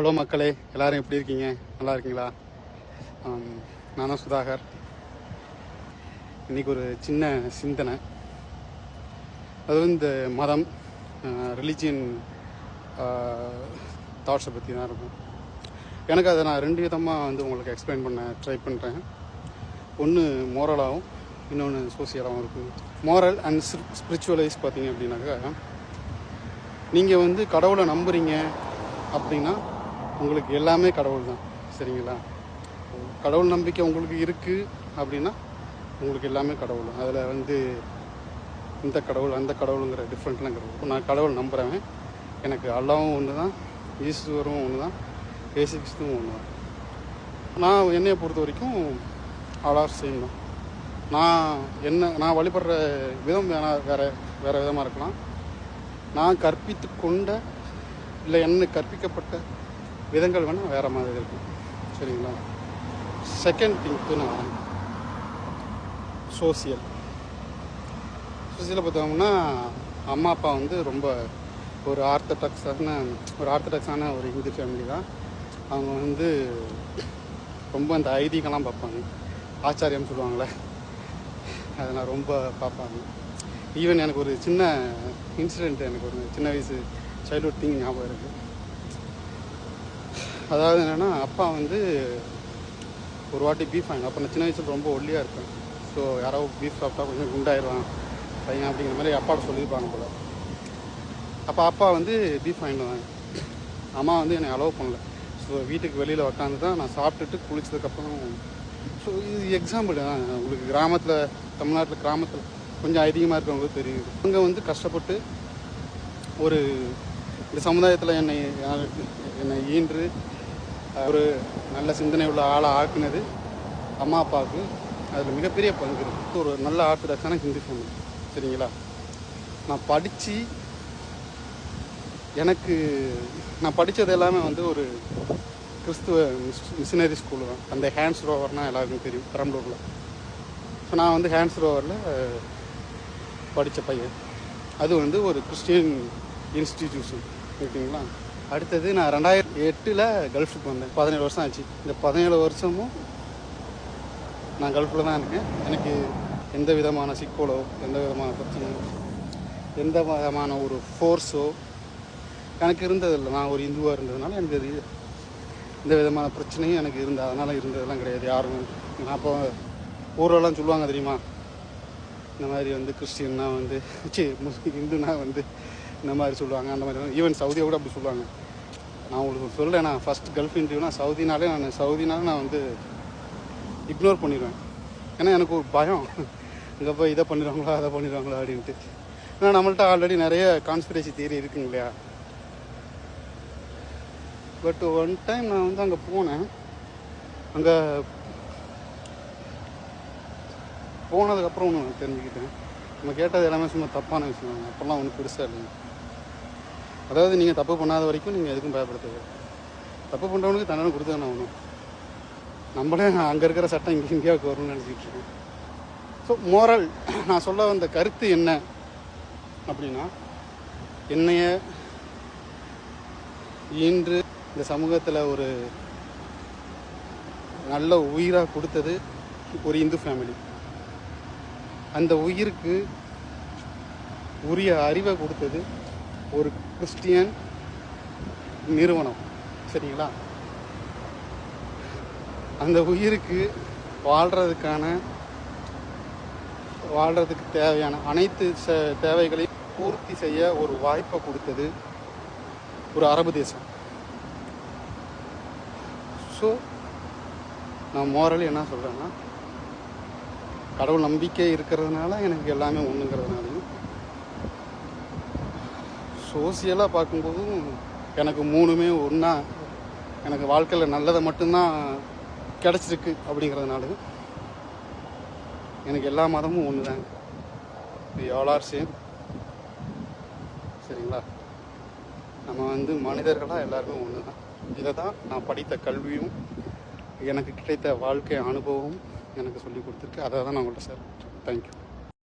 Hello மக்களே, எல்லாரும் எப்படி இருக்கீங்க? நல்லா இருக்கீங்களா? நானும் சுதாகர். இன்றைக்கி ஒரு சின்ன சிந்தனை. அதுவும் இந்த மதம், ரிலிஜியன் தாட்ஸை பற்றி தான் இருக்கும். எனக்கு அதை நான் 2 விதமாக உங்களுக்கு எக்ஸ்பிளைன் பண்ண ட்ரை பண்ணுறேன். ஒன்று மோரலாகவும், இன்னொன்று சோசியலாகவும் இருக்கும். மோரல் அண்ட் ஸ்பிரிச்சுவலைஸ் பார்த்தீங்க அப்படின்னாக்கா, நீங்கள் கடவுளை நம்புகிறீங்க அப்படின்னா உங்களுக்கு எல்லாமே கடவுள் தான். சரிங்களா? கடவுள் நம்பிக்கை உங்களுக்கு இருக்குது அப்படின்னா உங்களுக்கு எல்லாமே கடவுள். அதில் இந்த கடவுள் அந்த கடவுளுங்கிற டிஃப்ரெண்ட்லாம் கிடையாது. நான் கடவுள் நம்புகிறேன். எனக்கு அல்லாவும் ஒன்று தான், ஈஸ்வரும் ஒன்று தான், ஏசு கிறிஸ்துவும் ஒன்று தான். நான் என்னையை பொறுத்த வரைக்கும் ஆல் சேம் தான். நான் வழிபடுற விதம் வேறு விதமாக இருக்கலாம். நான் கற்பித்து கொண்ட இல்லை எனக்கு கற்பிக்கப்பட்ட விதங்கள் வேணால் வேறு மாதிரி இருக்கும். சரிங்களா? செகண்ட் திங்க்கு நான் சோசியலை பார்த்தோம்னா, அம்மா அப்பா ரொம்ப ஒரு ஆர்த்தடாக்ஸான ஒரு இந்து ஃபேமிலி தான். அவங்க ரொம்ப அந்த ஐதீகம்லாம் பார்ப்பாங்க. ஆச்சாரியம் சொல்லுவாங்களே, அதை நான் ரொம்ப பார்ப்பாங்க. ஈவன் எனக்கு ஒரு சின்ன இன்சிடெண்ட், எனக்கு ஒரு சின்ன வயசு சைல்ட்ஹுட் திங் ஞாபகம் இருக்குது. அதாவது என்னென்னா, அப்பா ஒரு வாட்டி பீஃப் வாங்க. அப்போ நான் சின்ன வயசில் ரொம்ப ஒல்லியாக இருப்பேன். ஸோ யாரோ பீஃப் சாப்பிட்டா கொஞ்சம் குண்டாயிடுவான் பையன் அப்படிங்கிற மாதிரி அப்பாவோட சொல்லியிருப்பாங்க போல. அப்போ அப்பா பீஃப் வாங்கிட்டு வாங்க. அம்மா என்னை அலோவ் பண்ணல. ஸோ வீட்டுக்கு வெளியில் உட்காந்து தான் நான் சாப்பிட்டுட்டு குளிச்சதுக்கப்புறம். ஸோ இது எக்ஸாம்பிள் தான். உங்களுக்கு தமிழ்நாட்டில் கிராமத்தில் கொஞ்சம் அதிகமாக இருக்கிறவங்களுக்கு தெரியுது. அவங்க கஷ்டப்பட்டு இந்த சமுதாயத்தில் என்னை ஈன்று ஒரு நல்ல சிந்தனை உள்ள ஆளை ஆக்குனது அம்மா அப்பாவுக்கு அதில் மிகப்பெரிய பங்கு இருக்குது. ஒரு நல்ல ஆர்த்தடாக்ஸான ஹிந்து ஃபேமிலி. சரிங்களா? நான் படித்தது எல்லாமே ஒரு கிறிஸ்துவ மிஷினரி ஸ்கூலு தான். அந்த ஹேண்ட்ஸ் ரோவர்னால் எல்லாருக்கும் தெரியும், பெரம்பலூரில். ஸோ நான் ஹேண்ட்ஸ் ரோவரில் படித்த பையன். அது ஒரு கிறிஸ்டியன் இன்ஸ்டிடியூஷன். ஓகேங்களா? அடுத்தது நான் 2008 கல்ஃபுக்கு வந்தேன். 17 வருஷம் ஆச்சு. இந்த 17 வருஷமும் நான் கல்ஃபில் தான் இருக்கேன். எனக்கு எந்த விதமான சிக்கலோ, எந்த விதமான பிரச்சனையோ, எந்த விதமான ஒரு ஃபோர்ஸோ எனக்கு இருந்ததில்லை. நான் ஒரு இந்துவாக இருந்ததுனால எனக்கு எந்த விதமான பிரச்சனையும் எனக்கு அதனால் இருந்ததெல்லாம் கிடையாது. யாரும் நான் அப்போ ஊரெல்லாம் சொல்லுவாங்க தெரியுமா, இந்த மாதிரி கிறிஸ்டின்னா இந்துனா இந்த மாதிரி சொல்லுவாங்க. அந்த மாதிரி ஈவன் சவுதியை கூட அப்படி சொல்லுவாங்க. நான் உங்களுக்கு சொல்ல, நான் ஃபஸ்ட் கல்ஃப் இன்டர்வியூனா சவுதினாலே நான் இக்னோர் பண்ணிடுவேன். ஏன்னா எனக்கு ஒரு பயம், இங்கே போய் இதை பண்ணிடுவாங்களா அதை பண்ணிடுவாங்களா அப்படின்ட்டு. ஏன்னா நம்மள்ட்ட ஆல்ரெடி நிறைய கான்ஸ்பிரசி தியரி இருக்குங்க இல்லையா. பட் ஒன் டைம் நான் அங்கே போனேன். அங்கே போனதுக்கப்புறம் ஒன்று நான் தெரிஞ்சுக்கிட்டேன். நம்ம கேட்டது எல்லாமே சும்மா தப்பான விஷயம். அப்போல்லாம் ஒன்றும் பெருசாக இல்லைங்க. அதாவது நீங்கள் தப்பு பண்ணாத வரைக்கும் நீங்கள் எதுக்கும் பயப்படுத்துங்க. தப்பு பண்ணுறவனுக்கு தண்டனை கொடுத்து தானே ஆகணும். நம்மளே அங்கே இருக்கிற சட்டம் இந்தியாவுக்கு வரும்னு நினச்சிக்கிட்டு இருக்கோம். ஸோ மோரல், நான் சொல்ல வந்த கருத்து என்ன அப்படின்னா, என்னைய இன்று இந்த சமூகத்தில் ஒரு நல்ல உயிராக கொடுத்தது ஒரு இந்து ஃபேமிலி. அந்த உயிருக்கு உரிய அறிவை கொடுத்தது ஒரு கிறிஸ்டியன் நிறுவனம். சரிங்களா? அந்த உயிருக்கு வாழ்கிறதுக்கு தேவையான அனைத்து தேவைகளையும் பூர்த்தி செய்ய ஒரு வாய்ப்பை கொடுத்தது ஒரு அரபு தேசம். ஸோ நான் மோரலி என்ன சொல்கிறேன்னா, கடவுள் நம்பிக்கை இருக்கிறதுனால எனக்கு எல்லாமே ஒன்றுங்கிறதுனாலையும், சோசியலாக பார்க்கும்போதும் எனக்கு 3மே ஒன்றா, எனக்கு வாழ்க்கையில் நல்லதை மட்டும்தான் கிடச்சிருக்கு அப்படிங்கிறதுனாலையும் எனக்கு எல்லா மதமும் ஒன்று தாங்க. All R same. சரிங்களா? நம்ம மனிதர்களாக எல்லாருமே ஒன்று தான். இதை தான் நான் படித்த கல்வியும் எனக்கு கிடைத்த வாழ்க்கை அனுபவம் எனக்கு சொல்லி கொடுத்துருக்கு. அதை தான் நான் உங்கள்கிட்ட சார். தேங்க்யூ.